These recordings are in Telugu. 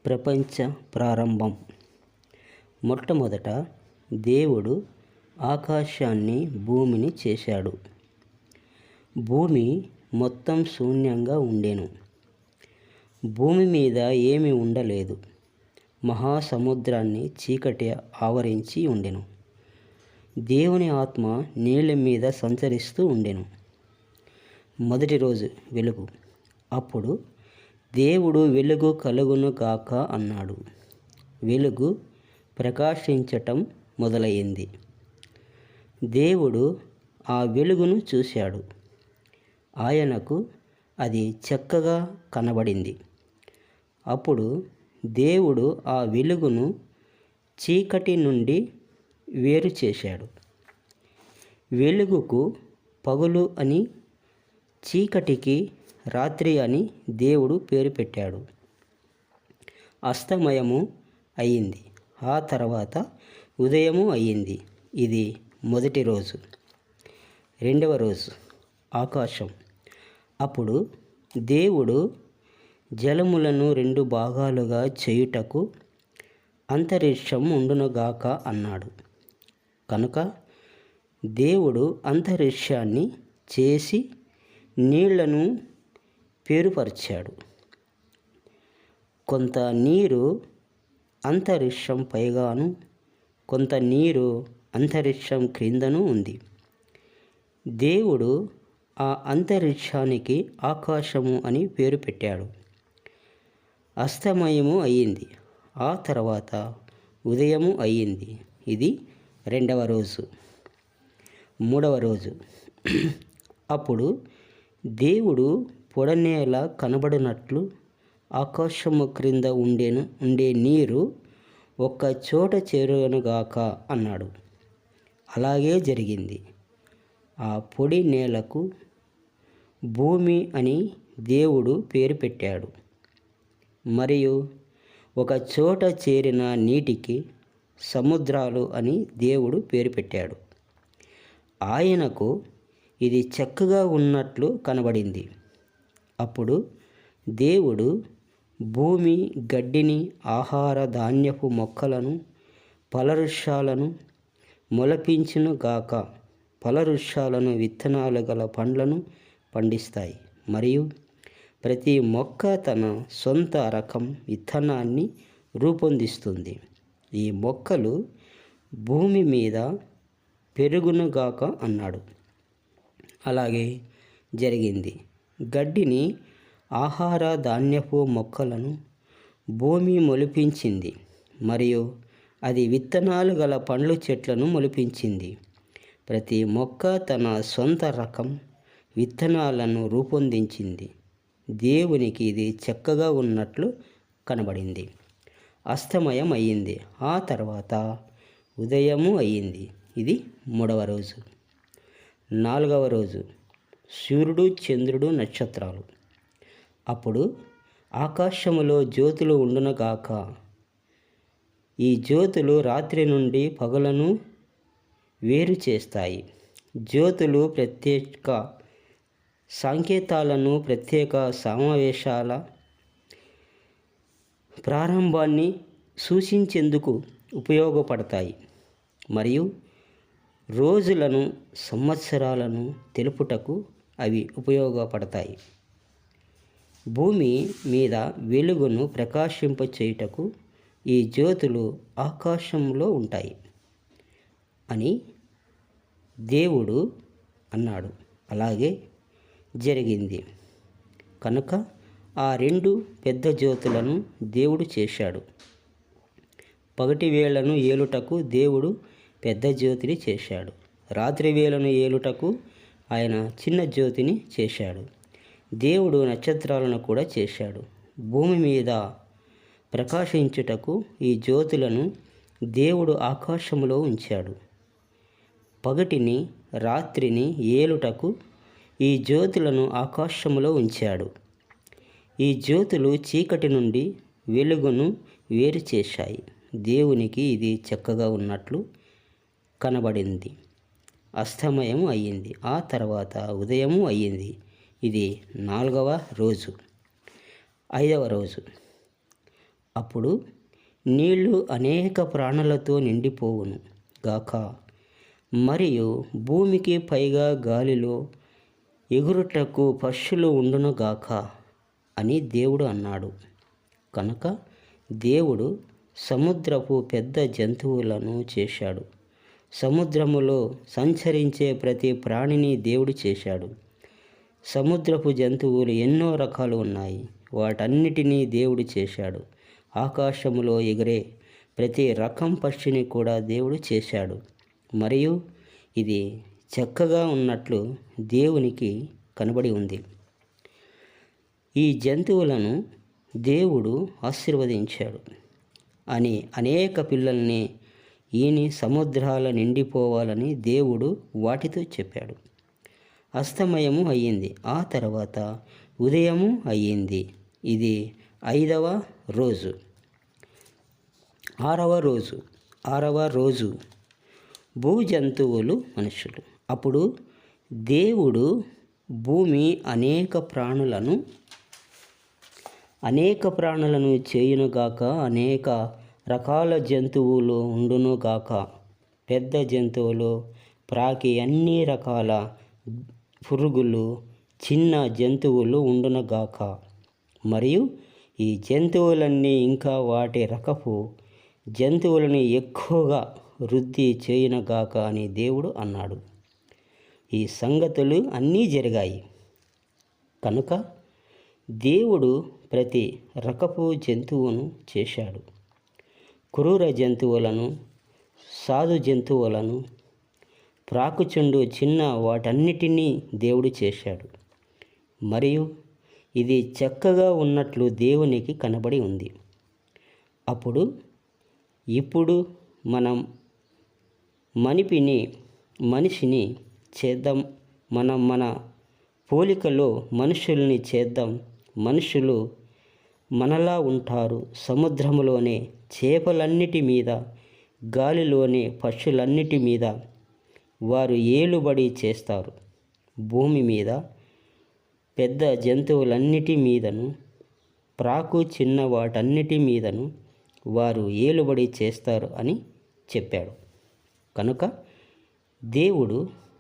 ప్రపంచ ప్రారంభం. మొట్టమొదట దేవుడు ఆకాశాన్ని భూమిని చేశాడు. భూమి మొత్తం శూన్యంగా ఉండెను. భూమి మీద ఏమీ ఉండలేదు. మహాసముద్రాన్ని చీకటి ఆవరించి ఉండెను. దేవుని ఆత్మ నీళ్ళ మీద సంచరిస్తూ ఉండెను. మొదటి రోజు వెలుగు. అప్పుడు దేవుడు వెలుగు కలుగును గాక అన్నాడు. వెలుగు ప్రకాశించటం మొదలైంది. దేవుడు ఆ వెలుగును చూశాడు. ఆయనకు అది చక్కగా కనబడింది. అప్పుడు దేవుడు ఆ వెలుగును చీకటి నుండి వేరు చేశాడు. వెలుగుకు పగలు అని, చీకటికి రాత్రి అని దేవుడు పేరు పెట్టాడు. అస్తమయము అయింది. ఆ తర్వాత ఉదయము అయ్యింది. ఇది మొదటి రోజు. రెండవ రోజు ఆకాశం. అప్పుడు దేవుడు జలములను 2 భాగాలుగా చేయుటకు అంతరిక్షం ఉండునుగాక అన్నాడు. కనుక దేవుడు అంతరిక్షాన్ని చేసి నీళ్లను పేరుపరిచాడు. కొంత నీరు అంతరిక్షం పైగాను, కొంత నీరు అంతరిక్షం క్రిందను ఉంది. దేవుడు ఆ అంతరిక్షానికి ఆకాశము అని పేరు పెట్టాడు. అస్తమయము అయ్యింది. ఆ తర్వాత ఉదయము అయ్యింది. ఇది రెండవ రోజు. మూడవ రోజు. అప్పుడు దేవుడు పొడనేల కనబడినట్లు ఆకాశము క్రింద ఉండే నీరు ఒక్క చోట చేరునుగాక అన్నాడు. అలాగే జరిగింది. ఆ పొడి నేలకు భూమి అని దేవుడు పేరు పెట్టాడు. మరియు ఒక చోట చేరిన నీటికి సముద్రాలు అని దేవుడు పేరు పెట్టాడు. ఆయనకు ఇది చక్కగా ఉన్నట్లు కనబడింది. అప్పుడు దేవుడు భూమి గడ్డిని, ఆహార ధాన్యపు మొక్కలను, ఫలవృక్షాలను మొలపించును గాక. ఫలవృక్షాలను విత్తనాలు గల పండ్లను పండిస్తాయి. మరియు ప్రతి మొక్క తన సొంత రకం విత్తనాన్ని రూపొందిస్తుంది. ఈ మొక్కలు భూమి మీద పెరుగునుగాక అన్నాడు. అలాగే జరిగింది. గడ్డిని, ఆహార ధాన్యపు మొక్కలను భూమి మొలిపించింది. మరియు అది విత్తనాలు గల పండ్ల చెట్లను మొలిపించింది. ప్రతి మొక్క తన సొంత రకం విత్తనాలను రూపొందించింది. దేవునికి ఇది చక్కగా ఉన్నట్లు కనబడింది. అస్తమయం అయ్యింది. ఆ తర్వాత ఉదయము అయ్యింది. ఇది మూడవ రోజు. నాలుగవ రోజు సూర్యుడు, చంద్రుడు, నక్షత్రాలు. అప్పుడు ఆకాశములో జ్యోతులు ఉండునుగాక. ఈ జ్యోతులు రాత్రి నుండి పగలను వేరు చేస్తాయి. జ్యోతులు ప్రత్యేక సంకేతాలను, ప్రత్యేక సమావేశాల ప్రారంభాన్ని సూచించేందుకు ఉపయోగపడతాయి. మరియు రోజులను, సంవత్సరాలను తెలుపుటకు అవి ఉపయోగపడతాయి. భూమి మీద వెలుగును ప్రకాశింపచేయుటకు ఈ జ్యోతులు ఆకాశంలో ఉంటాయి అని దేవుడు అన్నాడు. అలాగే జరిగింది. కనుక ఆ 2 పెద్ద జ్యోతులను దేవుడు చేశాడు. పగటి వేళను ఏలుటకు దేవుడు పెద్ద జ్యోతిని చేశాడు. రాత్రి వేళను ఏలుటకు ఆయన చిన్న జ్యోతిని చేశాడు. దేవుడు నక్షత్రాలను కూడా చేశాడు. భూమి మీద ప్రకాశించుటకు ఈ జ్యోతులను దేవుడు ఆకాశములో ఉంచాడు. పగటిని, రాత్రిని ఏలుటకు ఈ జ్యోతులను ఆకాశములో ఉంచాడు. ఈ జ్యోతులు చీకటి నుండి వెలుగును వేరు చేశాయి. దేవునికి ఇది చక్కగా ఉన్నట్లు కనబడింది. అస్తమయం అయ్యింది. ఆ తర్వాత ఉదయము అయ్యింది. ఇది 4వ రోజు. 5వ రోజు. అప్పుడు నీళ్లు అనేక ప్రాణులతో నిండిపోవును గాక, మరియు భూమికి పైగా గాలిలో ఎగురుటకు పక్షులు ఉండును గాక అని దేవుడు అన్నాడు. కనుక దేవుడు సముద్రపు పెద్ద జంతువులను చేశాడు. సముద్రములో సంచరించే ప్రతి ప్రాణిని దేవుడు చేశాడు. సముద్రపు జంతువులు ఎన్నో రకాలు ఉన్నాయి. వాటన్నిటినీ దేవుడు చేశాడు. ఆకాశములో ఎగిరే ప్రతి రకం పక్షిని కూడా దేవుడు చేశాడు. మరియు ఇది చక్కగా ఉన్నట్లు దేవునికి కనబడి ఉంది. ఈ జంతువులను దేవుడు ఆశీర్వదించాడు అని అనేక పిల్లల్ని ఈని సముద్రాల నిండిపోవాలని దేవుడు వాటితో చెప్పాడు. అస్తమయము అయ్యింది. ఆ తర్వాత ఉదయము అయ్యింది. ఇది 5వ రోజు. 6వ రోజు భూజంతువులు మనుషులు. అప్పుడు దేవుడు భూమి అనేక ప్రాణులను చేయునుగాక, అనేక రకాల జంతువులు ఉండునుగాక, పెద్ద జంతువులు, ప్రాకి అన్ని రకాల పురుగులు, చిన్న జంతువులు ఉండునుగాక. మరియు ఈ జంతువులన్నీ ఇంకా వాటి రకపు జంతువులను ఎక్కువగా వృద్ధి చేయునుగాక అని దేవుడు అన్నాడు. ఈ సంగతులు అన్నీ జరిగాయి. కనుక దేవుడు ప్రతి రకపు జంతువును చేశాడు. క్రూర జంతువులను, సాధు జంతువులను, ప్రాకుచుండు చిన్న వాటన్నిటినీ దేవుడు చేశాడు. మరియు ఇది చక్కగా ఉన్నట్లు దేవునికి కనబడి ఉంది. ఇప్పుడు మనం మనిషిని చేద్దాం, మన పోలికలో మనుషుల్ని చేద్దాం. మనుషులు మనలా ఉంటారు. సముద్రములోని చేపలన్నిటి మీద, గాలిలోని పక్షులన్నిటి మీద వారు ఏలుబడి చేస్తారు. భూమి మీద పెద్ద జంతువులన్నిటి మీదను, ప్రాకు చిన్న వాటన్నిటి మీదను వారు ఏలుబడి చేస్తారు అని చెప్పాడు. కనుక దేవుడు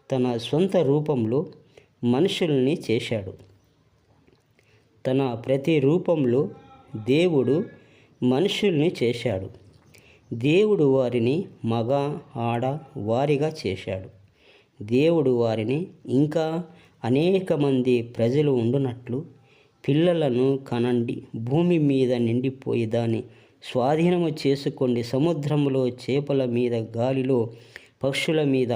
తన సొంత రూపంలో మనుషుల్ని చేశాడు. తన ప్రతి రూపంలో దేవుడు మనుషుల్ని చేశాడు. దేవుడు వారిని మగ, ఆడ, వారిగా చేశాడు. దేవుడు వారిని ఇంకా అనేక మంది ప్రజలు ఉండునట్లు పిల్లలను కనండి, భూమి మీద నిండిపోయి దాన్ని స్వాధీనము చేసుకోండి, సముద్రములో చేపల మీద, గాలిలో పక్షుల మీద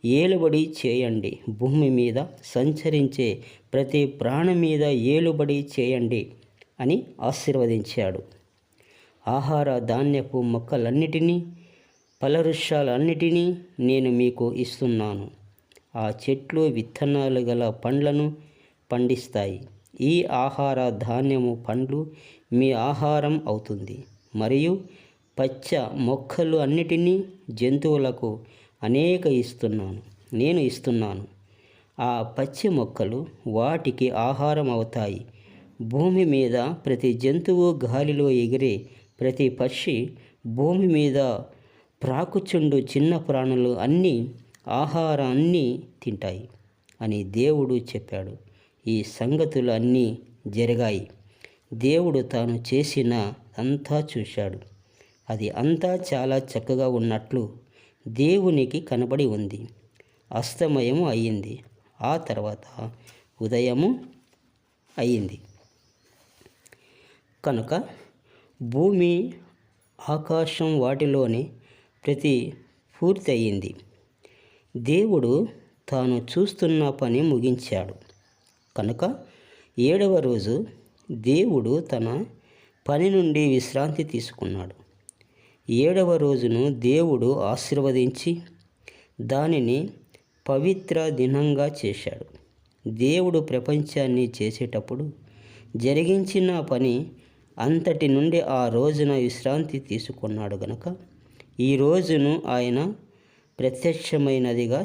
ఏలుబడి చేయండి, భూమి మీద సంచరించే ప్రతి ప్రాణి మీద ఏలుబడి చేయండి అని ఆశీర్వదించాడు. ఆహార ధాన్యపు మొక్కలన్నిటినీ, ఫలవృక్షాలన్నిటినీ నేను మీకు ఇస్తున్నాను. ఆ చెట్లు విత్తనాలు గల పండ్లను పండిస్తాయి. ఈ ఆహార ధాన్యము పండ్లు మీ ఆహారం అవుతుంది. మరియు పచ్చ మొక్కలు అన్నిటినీ జంతువులకు నేను ఇస్తున్నాను. ఆ పచ్చి మొక్కలు వాటికి ఆహారం అవుతాయి. భూమి మీద ప్రతి జంతువు, గాలిలో ఎగిరే ప్రతి పక్షి, భూమి మీద ప్రాకుచుండు చిన్న ప్రాణులు అన్నీ ఆహారాన్ని తింటాయి అని దేవుడు చెప్పాడు. ఈ సంగతులు అన్నీ జరిగాయి. దేవుడు తాను చేసిన అంతా చూశాడు. అది అంతా చాలా చక్కగా ఉన్నట్లు దేవునికి కనబడి ఉంది. అస్తమయము అయ్యింది. ఆ తర్వాత ఉదయము అయ్యింది. కనుక భూమి, ఆకాశం వాటిలోని ప్రతి పూర్తి అయ్యింది. దేవుడు తాను చూస్తున్న పని ముగించాడు. కనుక 7వ రోజు దేవుడు తన పని నుండి విశ్రాంతి తీసుకున్నాడు. 7వ రోజును దేవుడు ఆశీర్వదించి దానిని పవిత్ర దినంగా చేశాడు. దేవుడు ప్రపంచాన్ని చేసేటప్పుడు జరిగించిన పని అంతటి నుండి ఆ రోజున విశ్రాంతి తీసుకున్నాడు గనుక ఈ రోజును ఆయన ప్రత్యక్షమైనదిగా